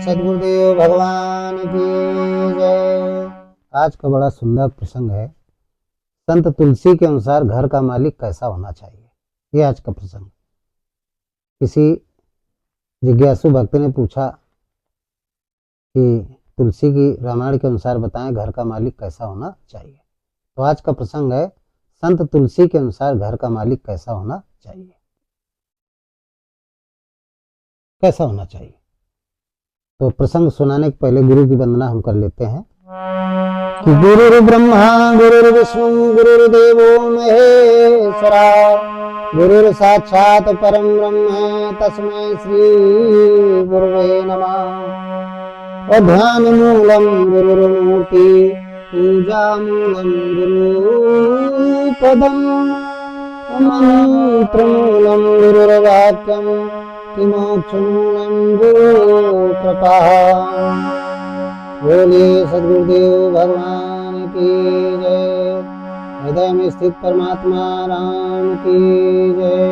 सद्गुरुदेव भगवान की जय। आज का बड़ा सुंदर प्रसंग है। संत तुलसी के अनुसार घर का मालिक कैसा होना चाहिए, ये आज का प्रसंग। किसी जिज्ञासु भक्त ने पूछा कि तुलसी की रामायण के अनुसार बताएं घर का मालिक कैसा होना चाहिए। तो आज का प्रसंग है संत तुलसी के अनुसार घर का मालिक कैसा होना चाहिए। कैसा होना चाहिए, तो प्रसंग सुनाने के पहले गुरु की वंदना हम कर लेते हैं कि गुरु ब्रह्मा गुरु विष्णु गुरुर्देवो महेश्वरा गुरु साक्षात परम ब्रह्म तस्मै श्री गुरुवे नमः। और ध्यान मूलम गुरुर्मूर्ति पूजा मूलम गुरु पदम मंत्र मूलम गुरुर्वाक्यम मोक्षमूलम गुरु कृपा। बोलिए सद्गुरुदेव भगवान की जय। हृदय में स्थित परमात्मा राम की जय।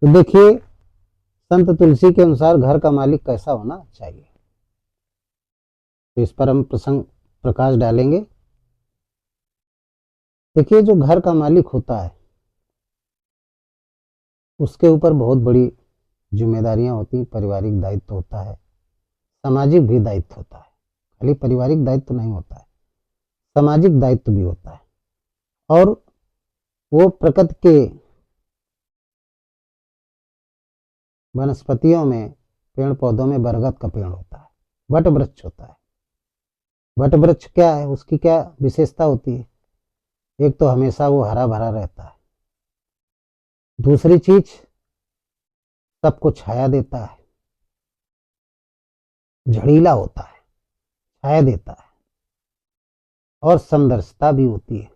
तो देखिए, संत तुलसी के अनुसार घर का मालिक कैसा होना चाहिए, तो इस पर हम प्रसंग प्रकाश डालेंगे। देखिए, जो घर का मालिक होता है उसके ऊपर बहुत बड़ी जिम्मेदारियां होती हैं। पारिवारिक दायित्व होता है, सामाजिक भी दायित्व होता है। खाली पारिवारिक दायित्व नहीं होता है, सामाजिक दायित्व भी होता है। और वो प्रकृति के वनस्पतियों में, पेड़ पौधों में बरगद का पेड़ होता है, वट वृक्ष होता है। वट वृक्ष क्या है, उसकी क्या विशेषता होती है? एक तो हमेशा वो हरा भरा रहता है, दूसरी चीज सबको छाया देता है, झड़ीला होता है, छाया देता है, और समदर्शिता भी होती है।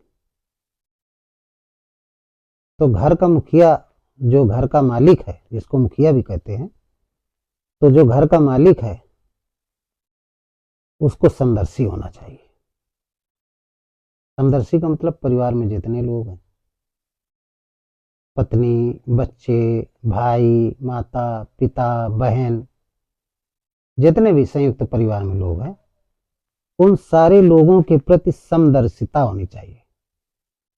तो घर का मुखिया, जो घर का मालिक है, जिसको मुखिया भी कहते हैं, तो जो घर का मालिक है उसको समदर्शी होना चाहिए। समदर्शी का मतलब परिवार में जितने लोग हैं, पत्नी, बच्चे, भाई, माता, पिता, बहन, जितने भी संयुक्त परिवार में लोग हैं, उन सारे लोगों के प्रति समदर्शिता होनी चाहिए।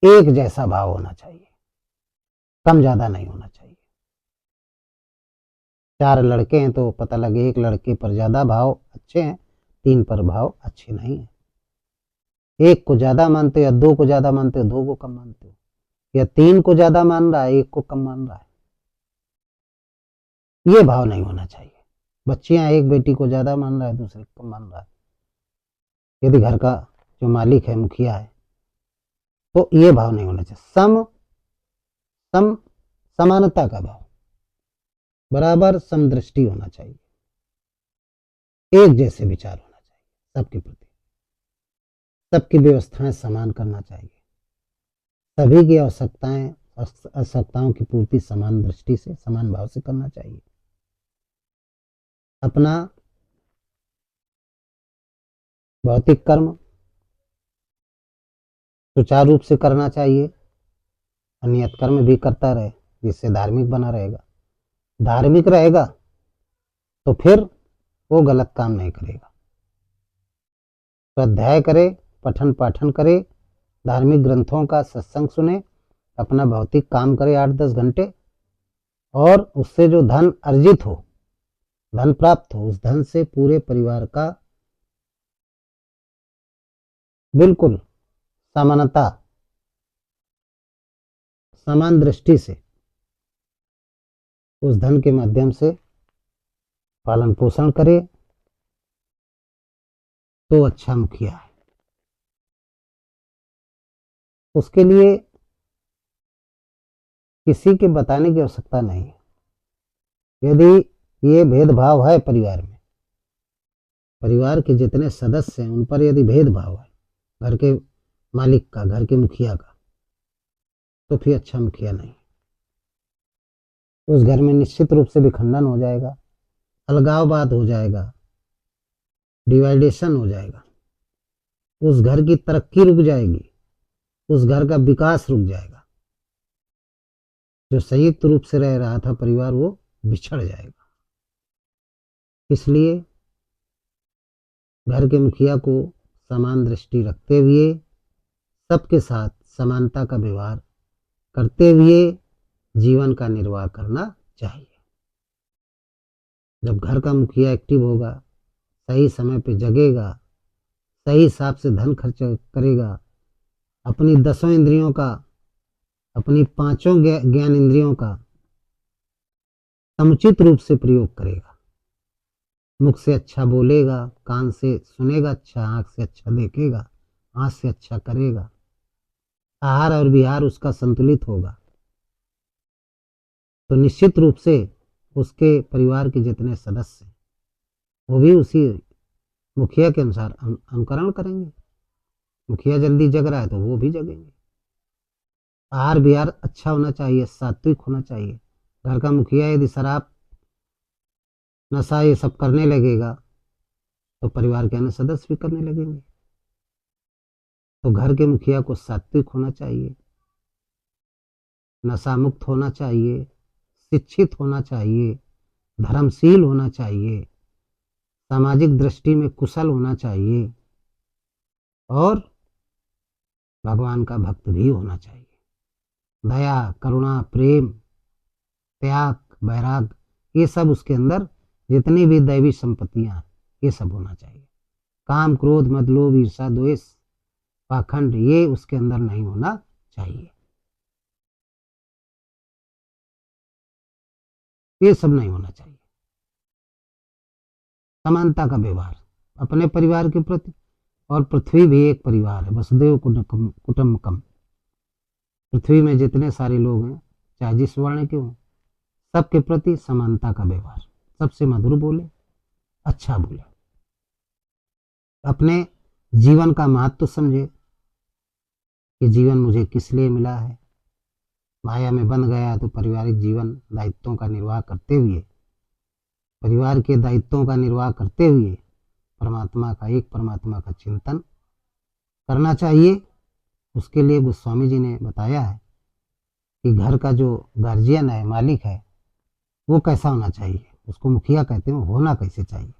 एक जैसा भाव होना चाहिए, कम ज्यादा नहीं होना चाहिए। 4 लड़के हैं तो पता लगे एक लड़के पर ज्यादा भाव अच्छे हैं, 3 पर भाव अच्छे नहीं है। एक को ज्यादा मानते हो या 2 को ज्यादा मानते हो, 2 को कम मानते हो, या 3 को ज्यादा मान रहा है, 1 को कम मान रहा है। ये भाव नहीं होना चाहिए। बच्चियां एक बेटी को ज्यादा मान रहा है, दूसरे को कम मान रहा है। यदि घर का जो मालिक है, मुखिया है, तो ये भाव नहीं होना चाहिए। समानता का भाव, बराबर समदृष्टि होना चाहिए, एक जैसे विचार होना चाहिए सबके प्रति, सबकी व्यवस्थाएं समान करना चाहिए, सभी की आवश्यकताओं की पूर्ति समान दृष्टि से, समान भाव से करना चाहिए। अपना भौतिक कर्म सुचारू रूप से करना चाहिए, नियत कर्म भी करता रहे, जिससे धार्मिक बना रहेगा। धार्मिक रहेगा तो फिर वो गलत काम नहीं करेगा। स्वाध्याय करे, पठन पाठन करे, धार्मिक ग्रंथों का सत्संग सुने, अपना भौतिक काम करे 8-10 घंटे, और उससे जो धन अर्जित हो, धन प्राप्त हो, उस धन से पूरे परिवार का बिल्कुल समानता, समान दृष्टि से उस धन के माध्यम से पालन पोषण करे, तो अच्छा मुखिया है। उसके लिए किसी के बताने की आवश्यकता नहीं है। यदि ये भेदभाव है परिवार में, परिवार के जितने सदस्य हैं उन पर यदि भेदभाव है, घर के मालिक का, घर के मुखिया का, तो फिर अच्छा मुखिया नहीं। उस घर में निश्चित रूप से विखंडन हो जाएगा, अलगाववाद हो जाएगा, डिवाइडेशन हो जाएगा, उस घर की तरक्की रुक जाएगी, उस घर का विकास रुक जाएगा। जो संयुक्त रूप से रह रहा था परिवार, वो बिछड़ जाएगा। इसलिए घर के मुखिया को समान दृष्टि रखते हुए सबके साथ समानता का व्यवहार करते हुए जीवन का निर्वाह करना चाहिए। जब घर का मुखिया एक्टिव होगा, सही समय पे जगेगा, सही हिसाब से धन खर्च करेगा, अपनी 10 इंद्रियों का, अपनी 5 ज्ञान इंद्रियों का समुचित रूप से प्रयोग करेगा, मुख से अच्छा बोलेगा, कान से सुनेगा अच्छा, आंख से अच्छा देखेगा, हाथ से अच्छा करेगा, आहार और विहार उसका संतुलित होगा, तो निश्चित रूप से उसके परिवार के जितने सदस्य हैं वो भी उसी मुखिया के अनुसार अनुकरण करेंगे। मुखिया जल्दी जग रहा है तो वो भी जगेंगे। आहार विहार अच्छा होना चाहिए, सात्विक होना चाहिए। घर का मुखिया यदि शराब नशा ये सब करने लगेगा तो परिवार के अन्य सदस्य भी करने लगेंगे। तो घर के मुखिया को सात्विक होना चाहिए, नशा मुक्त होना चाहिए, शिक्षित होना चाहिए, धर्मशील होना चाहिए, सामाजिक दृष्टि में कुशल होना चाहिए और भगवान का भक्त भी होना चाहिए। दया, करुणा, प्रेम, त्याग, वैराग्य, ये सब उसके अंदर जितनी भी दैवी संपत्तियां ये सब होना चाहिए। काम, क्रोध, मद, लोभ, ईर्षा, द्वेष, पाखंड ये उसके अंदर नहीं होना चाहिए। ये सब नहीं होना चाहिए। समानता का व्यवहार अपने परिवार के प्रति, और पृथ्वी भी एक परिवार है, वसुदेव कुटुंबकम। पृथ्वी में जितने सारे लोग हैं, चाहे जिस वर्ण के हों, सबके प्रति समानता का व्यवहार, सबसे मधुर बोले, अच्छा बोले, अपने जीवन का महत्व समझे कि जीवन मुझे किस लिए मिला है। माया में बंध गया तो पारिवारिक जीवन दायित्वों का निर्वाह करते हुए, परिवार के दायित्वों का निर्वाह करते हुए एक परमात्मा का चिंतन करना चाहिए। उसके लिए गोस्वामी जी ने बताया है कि घर का जो गार्जियन है, मालिक है, वो कैसा होना चाहिए, उसको मुखिया कहते हैं, होना कैसे चाहिए।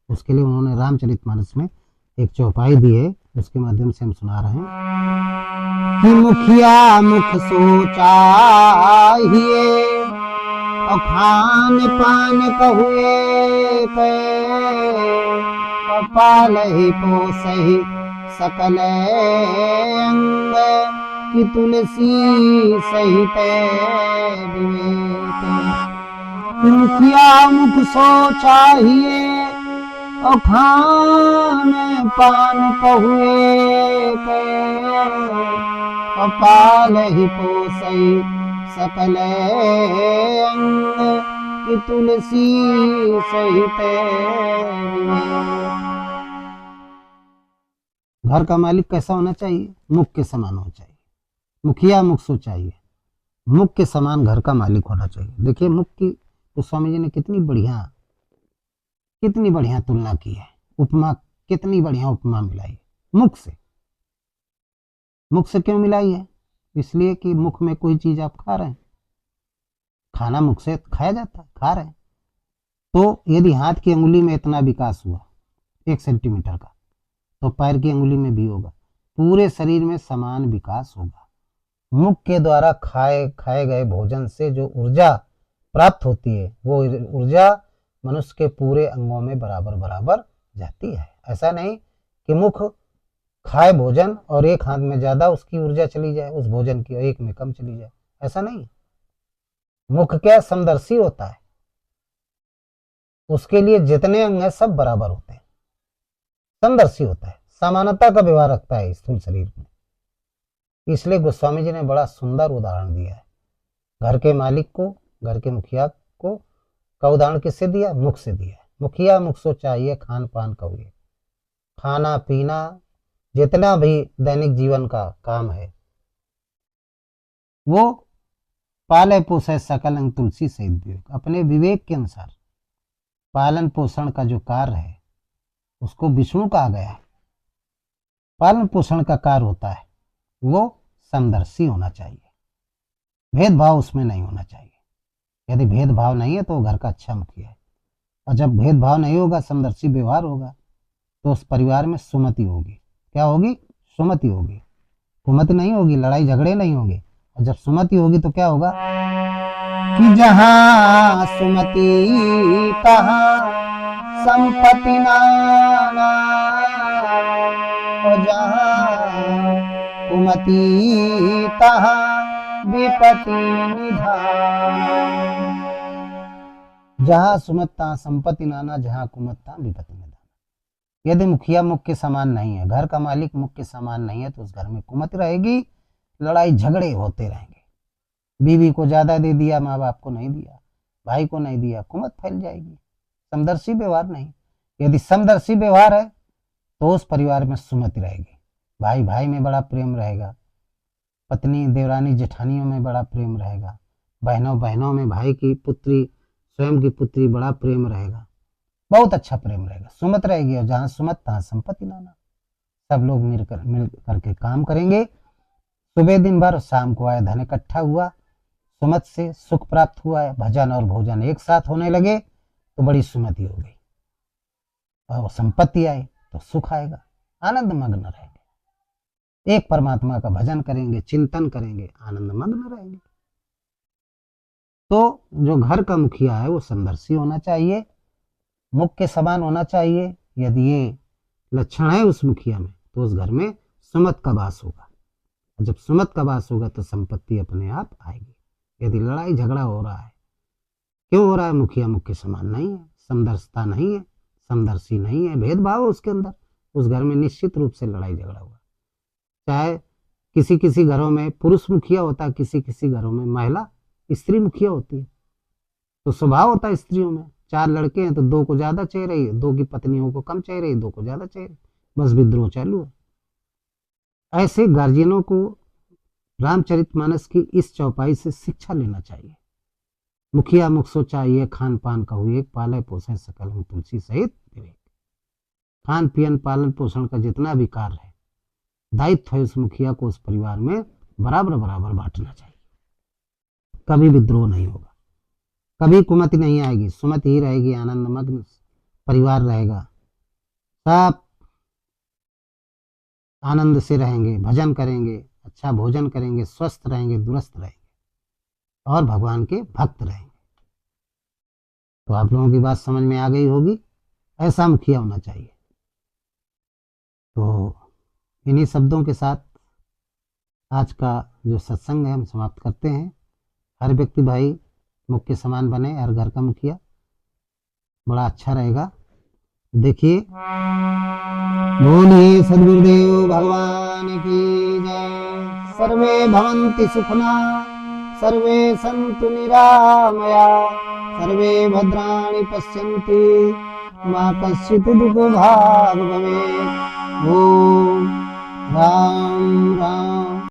उसके लिए उन्होंने रामचरितमानस में एक चौपाई दी है, उसके माध्यम से हम सुना रहे हैं कि मुखिया मुख सोचाहिए और खान पान कहुए पे, पालहि पोसहि सकल अंग कि तुलसी सहित विवेक। मुखिया मुख सोचाहिए और खान पान कहुए पे, पालहि पोसहि सकल अंग कि तुलसी सहित विवेक। घर का मालिक कैसा होना चाहिए? मुख के समान होना चाहिए। मुखिया मुख सो चाहिए, मुख के समान घर का मालिक होना चाहिए। देखिए मुख की गोस्वामी जी ने कितनी बढ़िया तुलना की है, उपमा, कितनी बढ़िया उपमा मिलाई मुख से। मुख से क्यों मिलाई है? इसलिए कि मुख में कोई चीज आप खा रहे हैं, खाना मुख से खाया जाता है, खा रहे हैं, तो यदि हाथ की अंगुली में इतना विकास हुआ 1 सेंटीमीटर का, तो पैर की अंगुली में भी होगा, पूरे शरीर में समान विकास होगा। मुख के द्वारा खाए गए भोजन से जो ऊर्जा प्राप्त होती है, वो ऊर्जा मनुष्य के पूरे अंगों में बराबर बराबर जाती है। ऐसा नहीं कि मुख खाए भोजन और एक हाथ में ज्यादा उसकी ऊर्जा चली जाए उस भोजन की और एक में कम चली जाए, ऐसा नहीं। मुख क्या समदर्शी होता है, उसके लिए जितने अंग हैं सब बराबर होते हैं, समदर्शी होता है, समानता का व्यवहार रखता है स्थूल शरीर में। इसलिए गोस्वामी जी ने बड़ा सुंदर उदाहरण दिया है। घर के मालिक को, घर के मुखिया को का उदाहरण किससे दिया? मुख से दिया। मुखिया मुख सो चाहिए खान पान कहुए। खाना पीना जितना भी दैनिक जीवन का काम है वो पाले पोसे सकल अंग तुलसी सहित विवेक, अपने विवेक के अनुसार पालन पोषण का जो कार्य है उसको विष्णु कहा गया है। पालन पोषण का कार्य होता है वो समदर्शी होना चाहिए, भेदभाव उसमें नहीं होना चाहिए। यदि भेदभाव नहीं है तो वो घर का अच्छा मुखिया है। और जब भेदभाव नहीं होगा, समदर्शी व्यवहार होगा, तो उस परिवार में सुमति होगी। क्या होगी? सुमति होगी। कुमति नहीं होगी, लड़ाई झगड़े नहीं होंगे। और जब सुमति होगी तो क्या होगा कि जहां सुमति तहां संपत्ति नाना, और जहां कुमति तहां विपत्ति निधान। जहां सुमत तहां संपत्ति नाना, जहां कुमत तहां विपत्ति निधान। यदि मुखिया मुख के समान नहीं है, घर का मालिक मुख के समान नहीं है, तो उस घर में कुमत रहेगी, लड़ाई झगड़े होते रहेंगे। बीवी को ज्यादा दे दिया, माँ बाप को नहीं दिया, भाई को नहीं दिया, कुमत फैल जाएगी। समदर्शी व्यवहार नहीं। यदि समदर्शी व्यवहार है तो उस परिवार में सुमति रहेगी। भाई भाई में बड़ा प्रेम रहेगा, पत्नी देवरानी जेठानियों में बड़ा प्रेम रहेगा, बहनों बहनों में भाई की पुत्री स्वयं की पुत्री बड़ा प्रेम रहेगा, बहुत अच्छा प्रेम रहेगा, सुमत रहेगी। और जहां सुमत तहां संपत्ति नाना। सब लोग मिल करके काम करेंगे। सुबह दिन भर, शाम को आए धन इकट्ठा हुआ, सुमत से सुख प्राप्त हुआ है, भजन और भोजन एक साथ होने लगे तो बड़ी सुमति हो गई। और संपत्ति आई तो सुख आएगा, आनंद मग्न रहेंगे। एक परमात्मा का भजन करेंगे, चिंतन करेंगे, आनंद मग्न रहेंगे। तो जो घर का मुखिया है वो समदर्शी होना चाहिए, मुख के समान होना चाहिए। यदि ये लक्षण है उस मुखिया में तो उस घर में सुमत का वास होगा। जब सुमत का वास होगा तो संपत्ति अपने आप आएगी। यदि लड़ाई झगड़ा हो रहा है, क्यों हो रहा है? मुखिया मुख के समान नहीं है, समदर्शिता नहीं है, समदर्शी नहीं है, भेदभाव उसके अंदर, उस घर में निश्चित रूप से लड़ाई झगड़ा होगा। चाहे किसी किसी घरों में पुरुष मुखिया होता है, किसी किसी घरों में महिला स्त्री मुखिया होती है। तो स्वभाव होता है स्त्रियों में, 4 लड़के हैं तो 2 को ज्यादा चाह रही है, 2 की पत्नियों को कम चाह रही है, 2 को ज्यादा चाह रही है, बस विद्रोह चालू है। ऐसे गार्जियनों को रामचरितमानस की इस चौपाई से शिक्षा लेना चाहिए। मुखिया मुख सो चाहिए, खान पान कहु एक, पाले पोषे सकल हम तुलसी सहित विवेक। खान पियन पालन पोषण का जितना भी कार्य है, दायित्व है, उस मुखिया को उस परिवार में बराबर बराबर बांटना चाहिए। कभी विद्रोह नहीं होगा, कभी कुमति नहीं आएगी, सुमति ही रहेगी, आनंद मग्न परिवार रहेगा। सब आनंद से रहेंगे, भजन करेंगे, अच्छा भोजन करेंगे, स्वस्थ रहेंगे, दुरुस्त रहेंगे और भगवान के भक्त रहेंगे। तो आप लोगों की बात समझ में आ गई होगी, ऐसा मुखिया होना चाहिए। तो इन्हीं शब्दों के साथ आज का जो सत्संग है हम समाप्त करते हैं। हर व्यक्ति भाई मुख के समान बने, हर घर का मुखिया, बड़ा अच्छा रहेगा। देखिए, बोलिए सद्गुरुदेव भगवान की जय। सर्वे भवन्ति सुखना, सर्वे सन्तु निरामया, सर्वे भद्राणि पश्यन्ति, मा कश्चित् दुःखभाग् भवेत्। ओम राम राम।